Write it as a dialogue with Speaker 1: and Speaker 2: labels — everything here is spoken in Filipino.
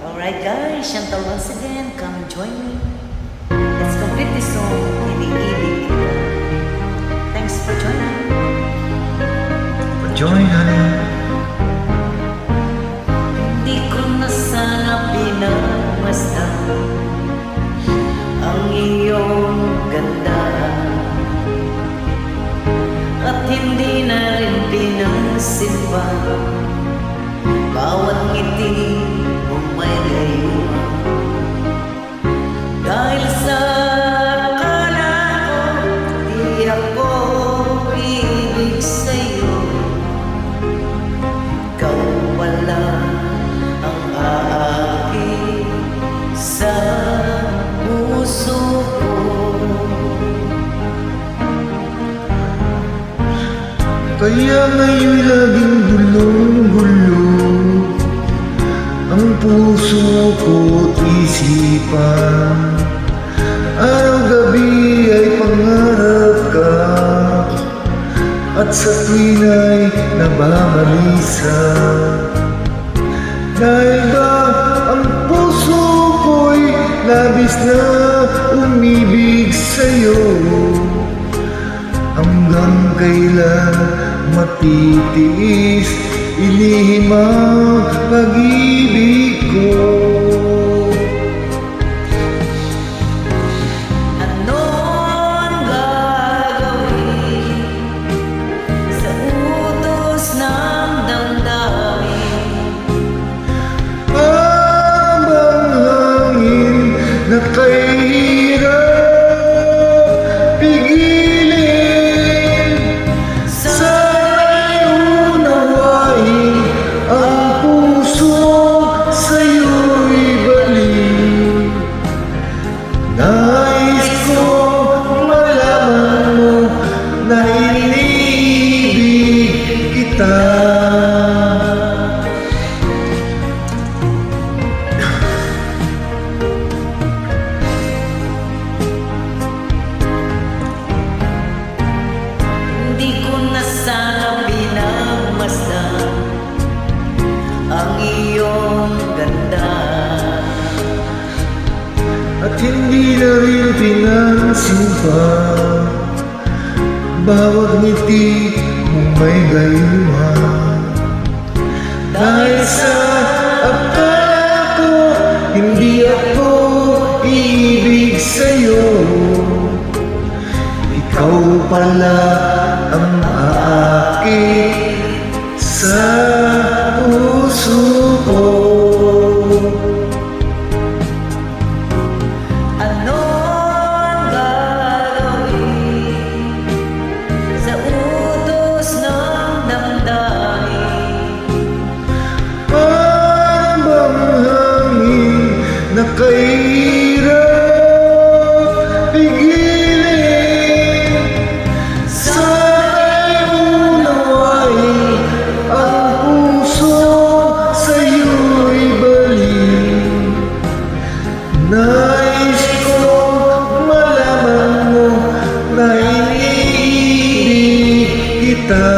Speaker 1: Alright guys, Chantal once again, come and join me. Let's complete this song, Ibig-ibig kita. Thanks for joining.
Speaker 2: Join, honey.
Speaker 1: Hindi ko na sana pinagmasdan ang iyong ganda, at hindi na rin pinansin pa bawat ngiti mo may layuan. Dahil sa akala ko di ako ibig sa'yo, ikaw pala ang aakit sa puso ko.
Speaker 2: Kaya ngayon laging gulong-gulo ang puso ko't isipan. Araw-gabi ay pangarap ka, at sa tuwin ay nababalisa. Dahil ba ang puso ko'y labis na umibig sa'yo, hanggang kailan matitiis ilihim ang pag-ibig ko.
Speaker 1: Ano ang gagawin sa utos ng damdamin?
Speaker 2: Habang hangin na kahirap pigilin, sana'y unawain ang puso sa'yo'y balik. Nais kong malaman mo na iniibig kita.
Speaker 1: Hindi ko na sana pinagmasdan ang iyong ganda,
Speaker 2: At hindi na rin pinansin pa bawat ngiti mong may gayuman. Dahil sa akala ko hindi ako iibig sa'yo, ikaw pala ang aakit sa puso ko.
Speaker 1: ano ang gagawin sa utos ng damdamin?
Speaker 2: Habang hangin na kahirap pigilin, sana'y unawain ang puso sa'yo'y balik. Nais kong malaman mo na iniibig kita.